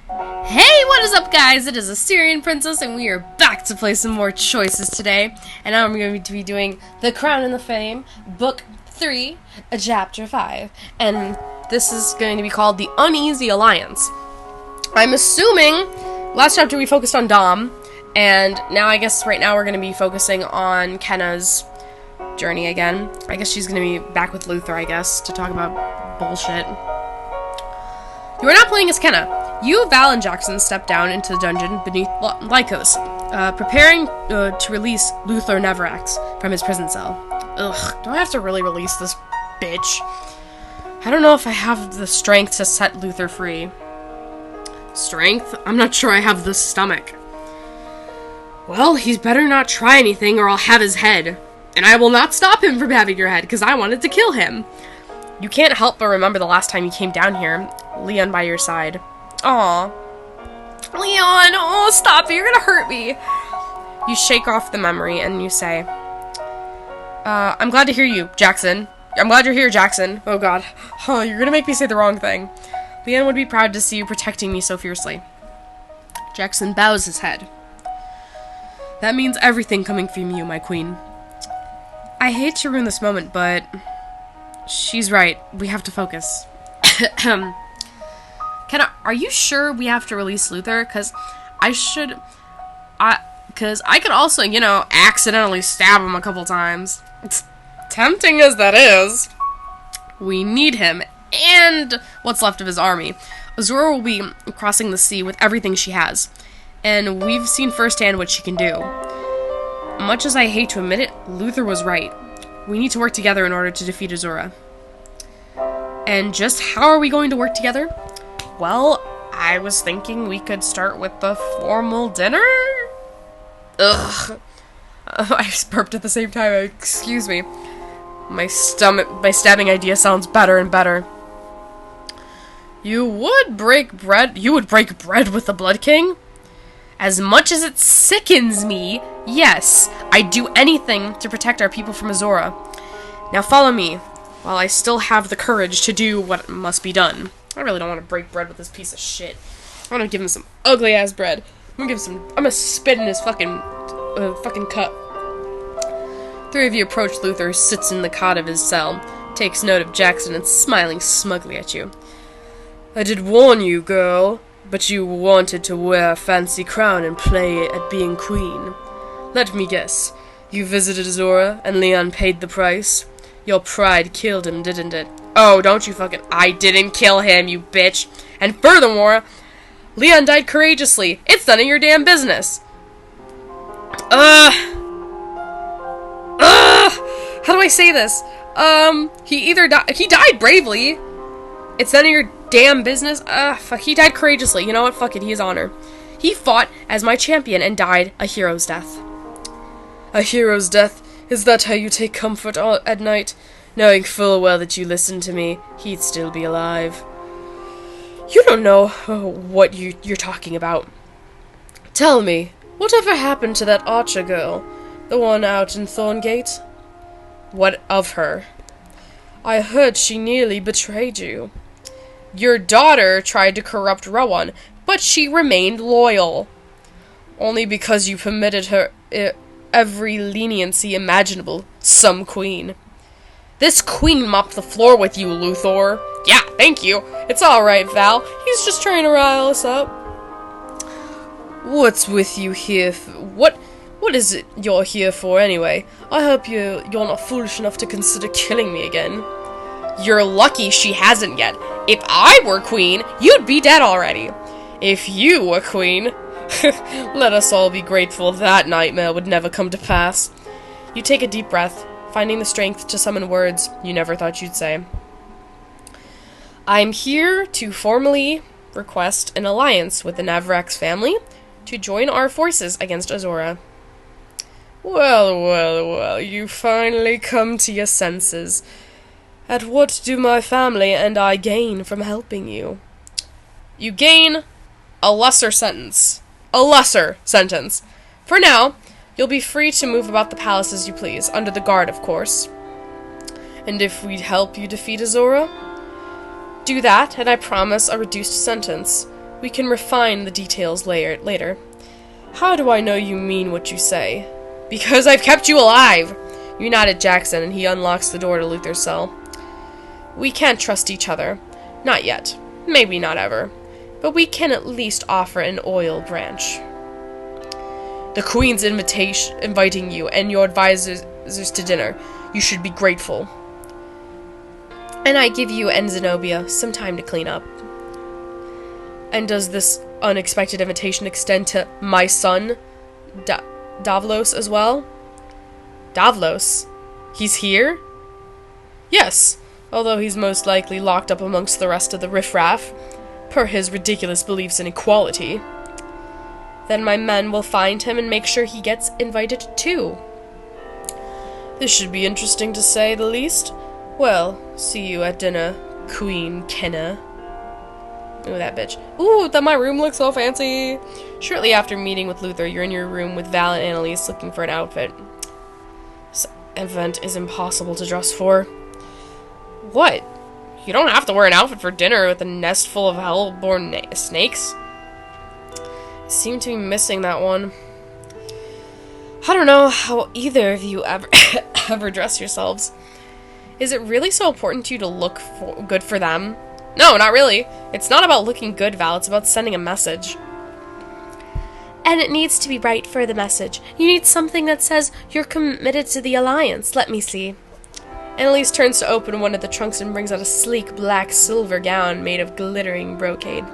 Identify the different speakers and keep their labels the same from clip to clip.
Speaker 1: Hey, what is up, guys? It is Assyrian Princess, and we are back to play some more choices today. And now I'm going to be doing The Crown and the Fame, Book 3, Chapter 5. And this is going to be called The Uneasy Alliance. I'm assuming last chapter we focused on Dom, and now I guess right now we're going to be focusing on Kenna's journey again. I guess she's going to be back with Luther, I guess, to talk about bullshit. You are not playing as Kenna. You, Val, and Jackson step down into the dungeon beneath Lycos, preparing to release Luther Neverax from his prison cell. Ugh, do I have to really release this bitch? I don't know if I have the strength to set Luther free. Strength? I'm not sure I have the stomach. Well, he's better not try anything or I'll have his head. And I will not stop him from having your head, because I wanted to kill him. You can't help but remember the last time you came down here, Leon by your side. Aw. Leon, oh, stop it, you're gonna hurt me. You shake off the memory and you say, I'm glad to hear you, Jackson. I'm glad you're here, Jackson. Oh god. Oh, you're gonna make me say the wrong thing. Leon would be proud to see you protecting me so fiercely. Jackson bows his head. That means everything coming from you, my queen. I hate to ruin this moment, but she's right. We have to focus. Kenna, are you sure we have to release Luther? Because I could also, accidentally stab him a couple times. It's tempting as that is. We need him, and what's left of his army. Azura will be crossing the sea with everything she has, and we've seen firsthand what she can do. Much as I hate to admit it, Luther was right. We need to work together in order to defeat Azura. And just how are we going to work together? Well, I was thinking we could start with the formal dinner? Ugh. I burped at the same time, excuse me. My stabbing idea sounds better and better. You would break bread with the Blood King? As much as it sickens me, yes, I'd do anything to protect our people from Azura. Now follow me, while I still have the courage to do what must be done. I really don't want to break bread with this piece of shit. I'm gonna give him some ugly-ass bread. I'm gonna spit in his fucking cup. Three of you approach Luther, who sits in the cot of his cell, takes note of Jackson, and smiling smugly at you. I did warn you, girl, but you wanted to wear a fancy crown and play at being queen. Let me guess, you visited Azura, and Leon paid the price? Your pride killed him, didn't it? Oh, don't you I didn't kill him, you bitch. And furthermore, Leon died courageously. It's none of your damn business. How do I say this? He died bravely. It's none of your damn business. He died courageously. You know what? Fuck it, he has honor. He fought as my champion and died a hero's death. A hero's death? Is that how you take comfort at night? Knowing full well that you listened to me, he'd still be alive. You don't know what you're talking about. Tell me, whatever happened to that Archer girl? The one out in Thorngate? What of her? I heard she nearly betrayed you. Your daughter tried to corrupt Rowan, but she remained loyal. Only because you permitted her every leniency imaginable, some queen. This queen mopped the floor with you, Luthor. Yeah, thank you. It's alright, Val. He's just trying to rile us up. What's with you here? What is it you're here for, anyway? I hope you're not foolish enough to consider killing me again. You're lucky she hasn't yet. If I were queen, you'd be dead already. If you were queen, let us all be grateful that nightmare would never come to pass. You take a deep breath, finding the strength to summon words you never thought you'd say. I'm here to formally request an alliance with the Neverax family to join our forces against Azura. Well, you finally come to your senses. And what do my family and I gain from helping you? You gain a lesser sentence. A lesser sentence. For now, you'll be free to move about the palace as you please, under the guard, of course. And if we'd help you defeat Azura? Do that, and I promise a reduced sentence. We can refine the details later. How do I know you mean what you say? Because I've kept you alive! You nod at Jackson, and he unlocks the door to Luther's cell. We can't trust each other. Not yet. Maybe not ever. But we can at least offer an oil branch. The Queen's inviting you and your advisors to dinner. You should be grateful. And I give you and Zenobia some time to clean up. And does this unexpected invitation extend to my son, Davlos, as well? Davlos? He's here? Yes, although he's most likely locked up amongst the rest of the riffraff, per his ridiculous beliefs in equality. Then my men will find him and make sure he gets invited too. This should be interesting to say the least. Well, see you at dinner, Queen Kenna. Ooh, that bitch. Ooh, my room looks so fancy. Shortly after meeting with Luther, you're in your room with Val and Annalise looking for an outfit. This event is impossible to dress for. What? You don't have to wear an outfit for dinner with a nest full of hell-born snakes? I seem to be missing that one. I don't know how either of you ever dress yourselves. Is it really so important to you to look good for them? No, not really. It's not about looking good, Val. It's about sending a message. And it needs to be right for the message. You need something that says you're committed to the alliance. Let me see. Annalise turns to open one of the trunks and brings out a sleek black silver gown made of glittering brocade.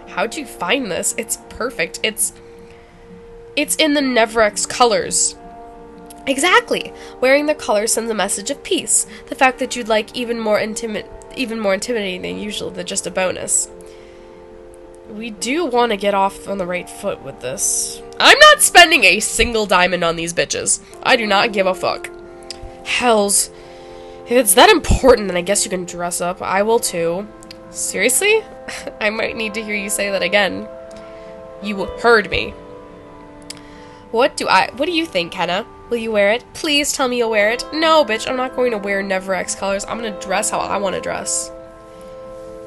Speaker 1: How'd you find this? It's perfect. It's in the Nevrex colors. Exactly. Wearing the colors sends a message of peace. The fact that you'd like even more intimidating than usual than just a bonus. We do want to get off on the right foot with this. I'm not spending a single diamond on these bitches. I do not give a fuck. Hells. If it's that important, then I guess you can dress up. I will too. Seriously? I might need to hear you say that again. You heard me. What do you think, Kenna? Will you wear it? Please tell me you'll wear it. No, bitch, I'm not going to wear Nevrex colors. I'm gonna dress how I want to dress.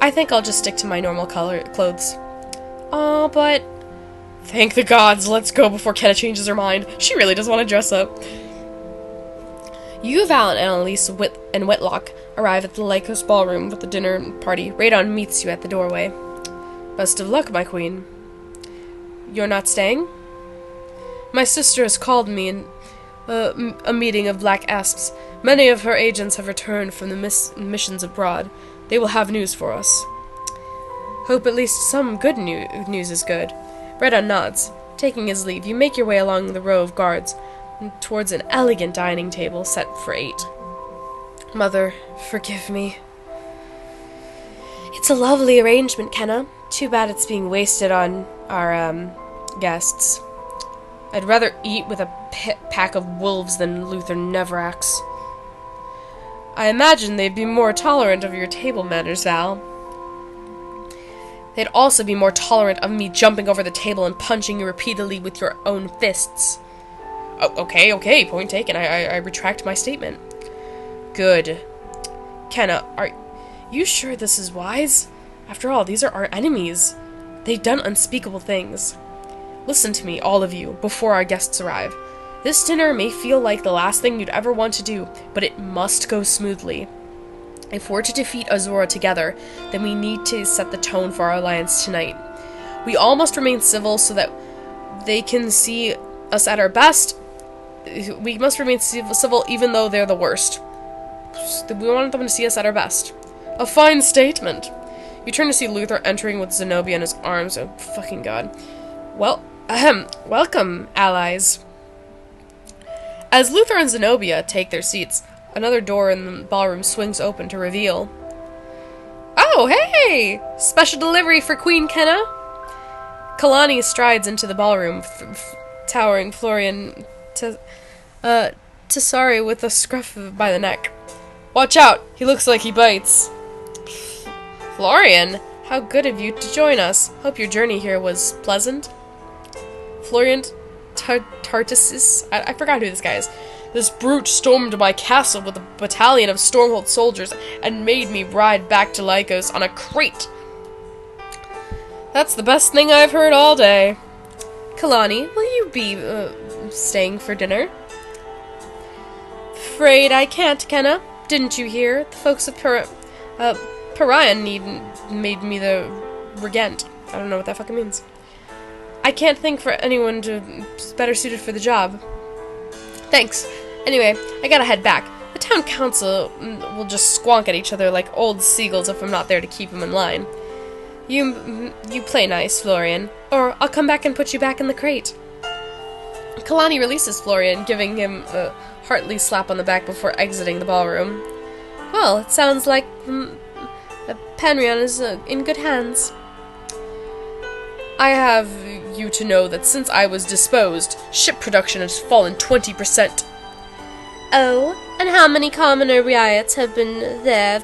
Speaker 1: I think I'll just stick to my normal clothes. Oh, but... Thank the gods, let's go before Kenna changes her mind. She really does want to dress up. You, Val, and Annalise and Whitlock arrive at the Lycos ballroom with the dinner party. Radon meets you at the doorway. Best of luck, my queen. You're not staying? My sister has called me in a meeting of Black Asps. Many of her agents have returned from the missions abroad. They will have news for us. Hope at least some good news is good. Radon nods. Taking his leave, you make your way along the row of guards towards an elegant dining table set for 8. Mother, forgive me. It's a lovely arrangement, Kenna. Too bad it's being wasted on our, guests. I'd rather eat with a pack of wolves than Luther Nevrax. I imagine they'd be more tolerant of your table manners, Val. They'd also be more tolerant of me jumping over the table and punching you repeatedly with your own fists. Oh, okay, point taken. I retract my statement. Good. Kenna, are you sure this is wise? After all, these are our enemies. They've done unspeakable things. Listen to me, all of you, before our guests arrive. This dinner may feel like the last thing you'd ever want to do, but it must go smoothly. If we're to defeat Azura together, then we need to set the tone for our alliance tonight. We all must remain civil so that they can see us at our best. We must remain civil even though they're the worst. We want them to see us at our best. A fine statement. You turn to see Luther entering with Zenobia in his arms. Oh, fucking god. Well, welcome, allies. As Luther and Zenobia take their seats, another door in the ballroom swings open to reveal... Oh, hey! Special delivery for Queen Kenna? Kalani strides into the ballroom, towering Florian Tessari with a scruff by the neck. Watch out! He looks like he bites. Florian, how good of you to join us. Hope your journey here was pleasant. Florian Tartasis, I forgot who this guy is. This brute stormed my castle with a battalion of Stormhold soldiers and made me ride back to Lycos on a crate. That's the best thing I've heard all day. Kalani, will you be, staying for dinner? Afraid I can't, Kenna. Didn't you hear? The folks of Parian made me the regent. I don't know what that fucking means. I can't think for anyone better suited for the job. Thanks. Anyway, I gotta head back. The town council will just squonk at each other like old seagulls if I'm not there to keep them in line. You play nice, Florian, or I'll come back and put you back in the crate. Kalani releases Florian, giving him a hearty slap on the back before exiting the ballroom. Well, it sounds like Panrion is in good hands. I have you to know that since I was disposed, ship production has fallen 20%. Oh, and how many commoner riots have been there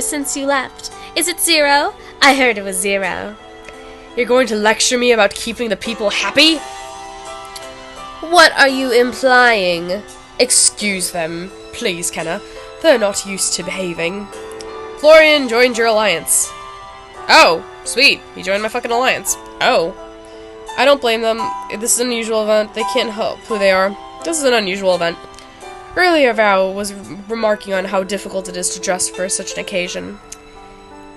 Speaker 1: since you left? Is it 0? I heard it was 0. You're going to lecture me about keeping the people happy? What are you implying? Excuse them, please, Kenna. They're not used to behaving. Florian joined your alliance. Oh, sweet. He joined my fucking alliance. Oh. I don't blame them. This is an unusual event. They can't help who they are. This is an unusual event. Earlier, Val was remarking on how difficult it is to dress for such an occasion.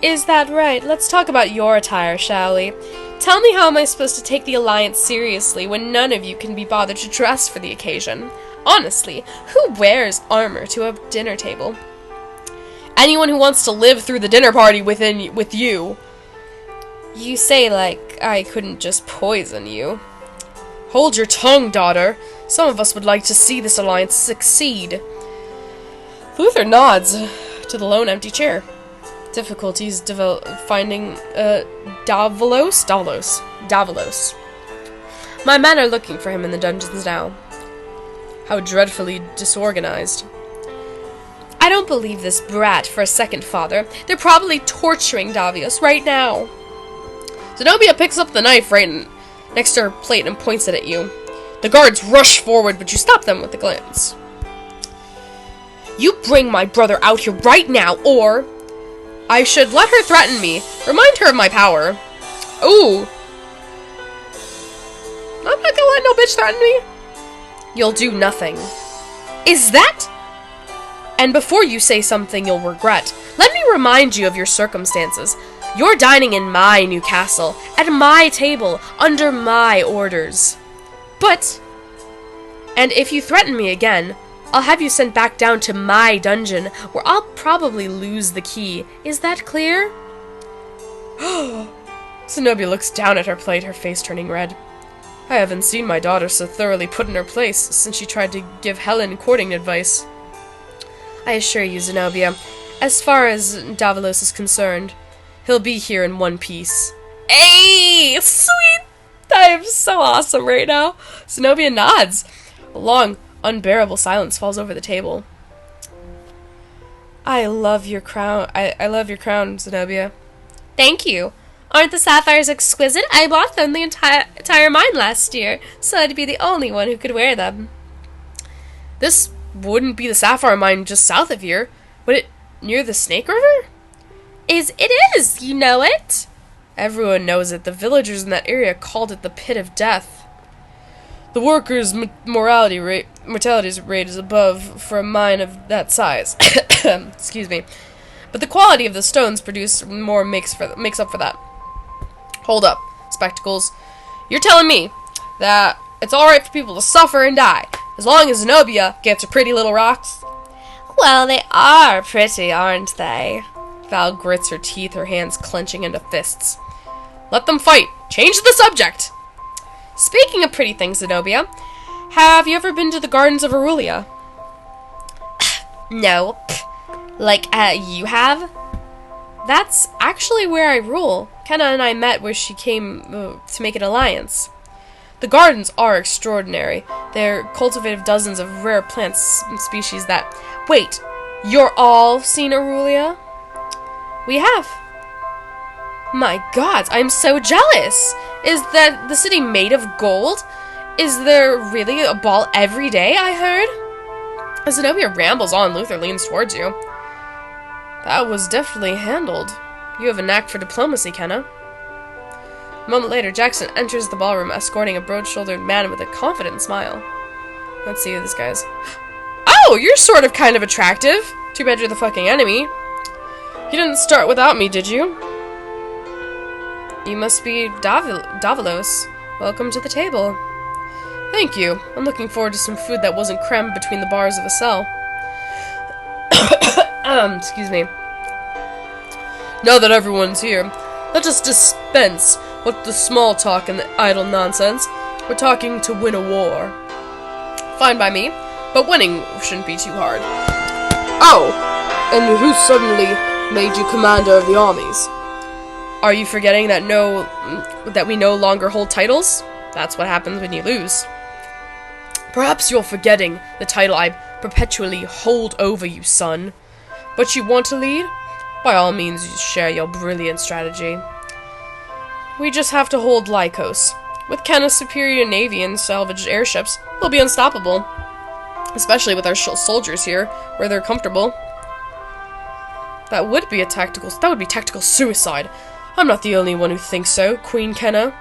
Speaker 1: Is that right? Let's talk about your attire, shall we? Tell me, how am I supposed to take the alliance seriously when none of you can be bothered to dress for the occasion? Honestly, who wears armor to a dinner table? Anyone who wants to live through the dinner party with you. You say like I couldn't just poison you. Hold your tongue, daughter. Some of us would like to see this alliance succeed. Luther nods to the lone empty chair. Difficulties finding Davalos. My men are looking for him in the dungeons now. How dreadfully disorganized. I don't believe this brat for a second, Father. They're probably torturing Davios right now. Zenobia picks up the knife right next to her plate and points it at you. The guards rush forward, but you stop them with a glance. You bring my brother out here right now, or I should let her threaten me. Remind her of my power. Ooh. I'm not gonna let no bitch threaten me. You'll do nothing. Is that? And before you say something you'll regret, let me remind you of your circumstances. You're dining in my new castle, at my table, under my orders. But, and if you threaten me again, I'll have you sent back down to my dungeon, where I'll probably lose the key. Is that clear? Zenobia looks down at her plate, her face turning red. I haven't seen my daughter so thoroughly put in her place since she tried to give Helen courting advice. I assure you, Zenobia, as far as Davalos is concerned, he'll be here in one piece. Hey! Sweet! I am so awesome right now. Zenobia nods. A long, unbearable silence falls over the table. I love your crown. I love your crown, Zenobia. Thank you. Aren't the sapphires exquisite? I bought them the entire mine last year, so I'd be the only one who could wear them. This wouldn't be the sapphire mine just south of here. Would it near the Snake River? It is! You know it? Everyone knows it. The villagers in that area called it the Pit of Death. The workers' mortality rate is above for a mine of that size. Excuse me. But the quality of the stones produced more makes up for that. Hold up, Spectacles. You're telling me that it's alright for people to suffer and die, as long as Zenobia gets her pretty little rocks? Well, they are pretty, aren't they? Val grits her teeth, her hands clenching into fists. Let them fight. Change the subject. Speaking of pretty things, Zenobia, have you ever been to the Gardens of Aurelia? No. Like, you have? That's actually where I rule. Kenna and I met where she came to make an alliance. The gardens are extraordinary. They're cultivated of dozens of rare plant species that... Wait, you're all seen Aurelia? We have. My god, I'm so jealous! Is that the city made of gold? Is there really a ball every day, I heard? As Zenobia rambles on, Luther leans towards you. That was deftly handled. You have a knack for diplomacy, Kenna. A moment later, Jackson enters the ballroom, escorting a broad-shouldered man with a confident smile. Let's see who this guy is. Oh, you're sort of kind of attractive. Too bad you're the fucking enemy. You didn't start without me, did you? You must be Davalos. Welcome to the table. Thank you. I'm looking forward to some food that wasn't crammed between the bars of a cell. Excuse me. Now that everyone's here, let us dispense with the small talk and the idle nonsense. We're talking to win a war. Fine by me, but winning shouldn't be too hard. Oh! And who suddenly made you commander of the armies? Are you forgetting that we no longer hold titles? That's what happens when you lose. Perhaps you're forgetting the title I perpetually hold over you, son. But you want to lead? By all means, you share your brilliant strategy. We just have to hold Lycos. With Kenna's superior navy and salvaged airships, we'll be unstoppable. Especially with our soldiers here, where they're comfortable. That would be tactical suicide. I'm not the only one who thinks so, Queen Kenna.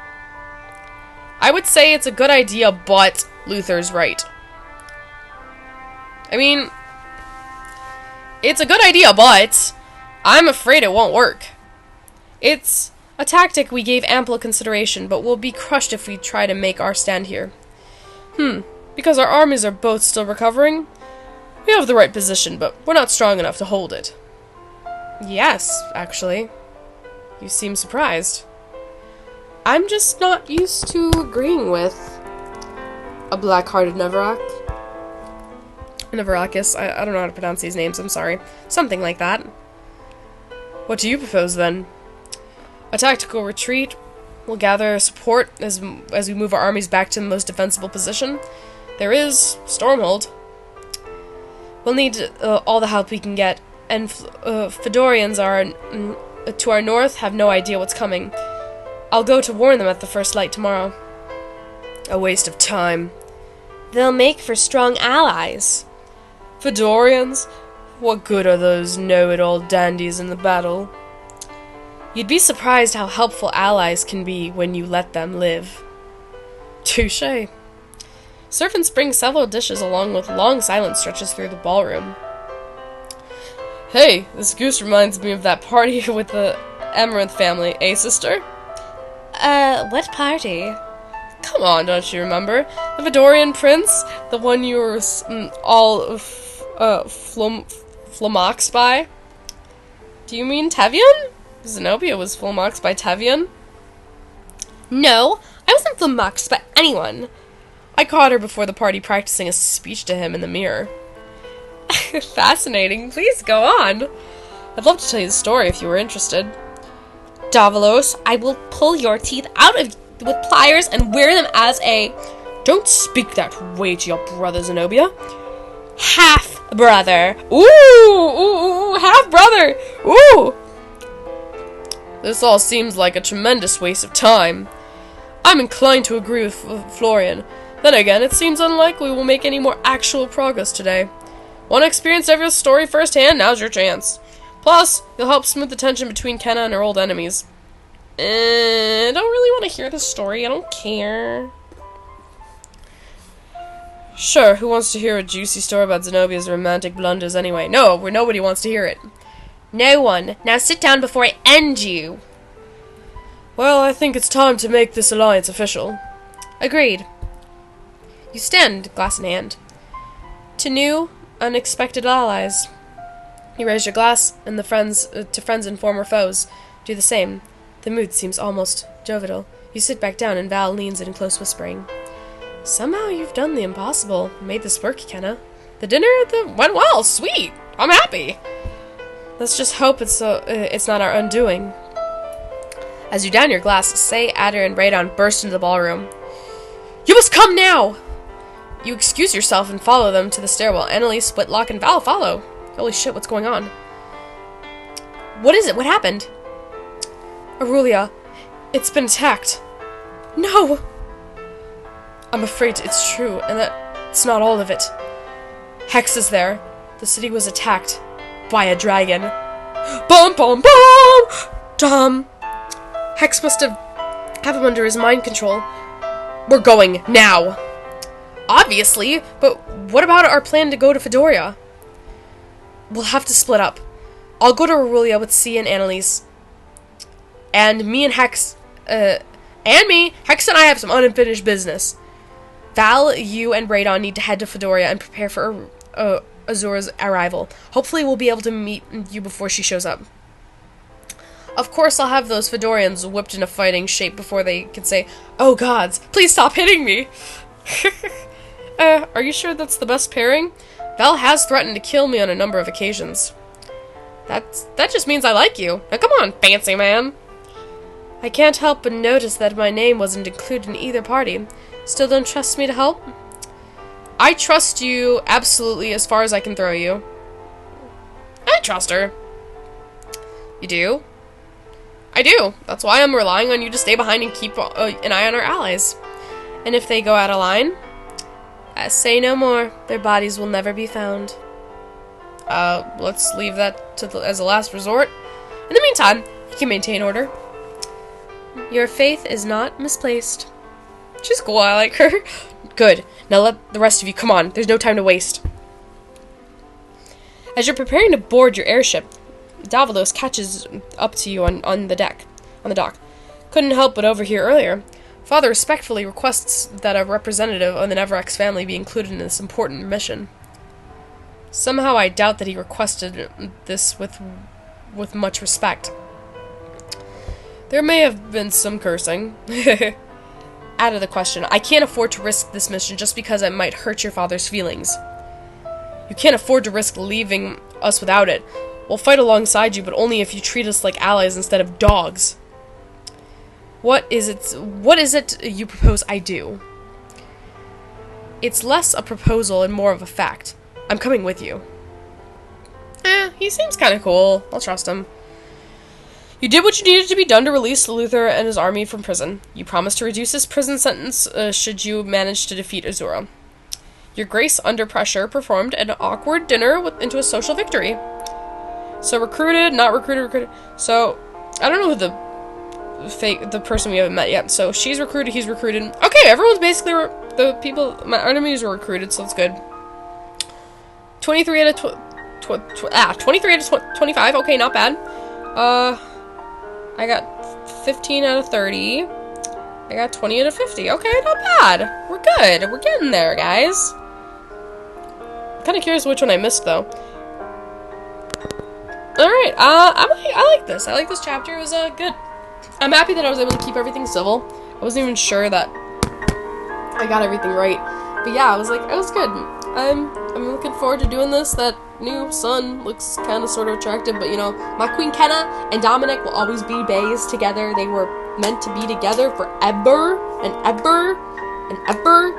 Speaker 1: I would say it's a good idea, but Luther's right. I mean, it's a good idea, but I'm afraid it won't work. It's a tactic we gave ample consideration, but we'll be crushed if we try to make our stand here. Because our armies are both still recovering? We have the right position, but we're not strong enough to hold it. Yes, actually. You seem surprised. I'm just not used to agreeing with a black-hearted Nevarakis. I don't know how to pronounce these names, I'm sorry. Something like that. What do you propose, then? A tactical retreat. We'll gather support as we move our armies back to the most defensible position. There is Stormhold. We'll need all the help we can get, and Fedorians to our north have no idea what's coming. I'll go to warn them at the first light tomorrow. A waste of time. They'll make for strong allies. Fedorians? What good are those know-it-all dandies in the battle? You'd be surprised how helpful allies can be when you let them live. Touché. Servants bring several dishes along with long silent stretches through the ballroom. Hey, this goose reminds me of that party with the Amaranth family, eh, sister? What party? Come on, don't you remember? The Fedorian prince? The one you were all flummoxed by? Do you mean Tevian? Zenobia was flummoxed by Tevian? No, I wasn't flummoxed by anyone. I caught her before the party practicing a speech to him in the mirror. Fascinating. Please go on. I'd love to tell you the story if you were interested. Davalos, I will pull your teeth out of with pliers and wear them as a... Don't speak that way to your brother, Zenobia. Half-brother. Ooh, half-brother. Ooh. This all seems like a tremendous waste of time. I'm inclined to agree with Florian. Then again, it seems unlikely we'll make any more actual progress today. Want to experience every story firsthand? Now's your chance. Plus, you'll help smooth the tension between Kenna and her old enemies. I don't really want to hear the story. I don't care. Sure, who wants to hear a juicy story about Zenobia's romantic blunders anyway? No, nobody wants to hear it. No one. Now sit down before I end you. Well, I think it's time to make this alliance official. Agreed. You stand, glass in hand. To new, unexpected allies. You raise your glass, and to friends and former foes. Do the same. The mood seems almost jovial. You sit back down, and Val leans in close whispering. Somehow you've done the impossible. Made this work, Kenna. The dinner went well. Sweet. I'm happy. Let's just hope it's not our undoing. As you down your glass, Say, Adder, and Radon burst into the ballroom. You must come now! You excuse yourself and follow them to the stairwell. Annalise, Whitlock, and Val follow. Holy shit, what's going on? What is it? What happened? Aurelia, it's been attacked. No! I'm afraid it's true, and that it's not all of it. Hex is there. The city was attacked by a dragon. Bum bum bum! Hex must have have him under his mind control. We're going, now! Obviously, but what about our plan to go to Fedoria? We'll have to split up. I'll go to Aurelia with C and Annalise. And me and Hex, Hex and I have some unfinished business. Val, you, and Radon need to head to Fedoria and prepare for Azura's arrival. Hopefully we'll be able to meet you before she shows up. Of course I'll have those Fedorians whipped into fighting shape before they can say, "Oh gods, please stop hitting me!" Are you sure that's the best pairing? Val has threatened to kill me on a number of occasions. That just means I like you. Now come on, fancy man. I can't help but notice that my name wasn't included in either party. Still don't trust me to help? I trust you absolutely as far as I can throw you. I trust her. You do? I do. That's why I'm relying on you to stay behind and keep an eye on our allies. And if they go out of line, say no more. Their bodies will never be found. Let's leave that as a last resort. In the meantime, you can maintain order. Your faith is not misplaced. She's cool, I like her. Good. Now let the rest of you come on. There's no time to waste. As you're preparing to board your airship, Davalos catches up to you on the dock. Couldn't help but overhear earlier. Father respectfully requests that a representative of the Nevrex family be included in this important mission. Somehow I doubt that he requested this with much respect. There may have been some cursing. Out of the question. I can't afford to risk this mission just because it might hurt your father's feelings. You can't afford to risk leaving us without it. We'll fight alongside you, but only if you treat us like allies instead of dogs. What is it you propose I do? It's less a proposal and more of a fact. I'm coming with you. He seems kind of cool. I'll trust him. You did what you needed to be done to release Luther and his army from prison. You promised to reduce his prison sentence should you manage to defeat Azura. Your grace, under pressure, performed an awkward dinner into a social victory. So recruited, not recruited. So, I don't know who the person we haven't met yet. So, she's recruited, he's recruited. Okay, everyone's basically, the people, my enemies were recruited, so that's good. 23 out of 25, okay, not bad. I got 15 out of 30. I got 20 out of 50. Okay, not bad. We're good. We're getting there, guys. I'm kind of curious which one I missed, though. Alright, I like this. I like this chapter. It was good. I'm happy that I was able to keep everything civil. I wasn't even sure that I got everything right. But yeah, it was good. I'm looking forward to doing this. That new son looks kind of sort of attractive, but you know, my Queen Kenna and Dominic will always be bays together. They were meant to be together forever and ever and ever.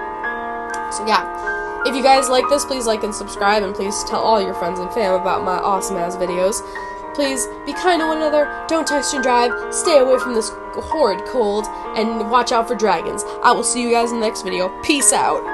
Speaker 1: So yeah, if you guys like this, please like and subscribe, and please tell all your friends and fam about my awesome ass videos. Please be kind to one another, don't text and drive, stay away from this horrid cold, and watch out for dragons. I will see you guys in the next video. Peace out.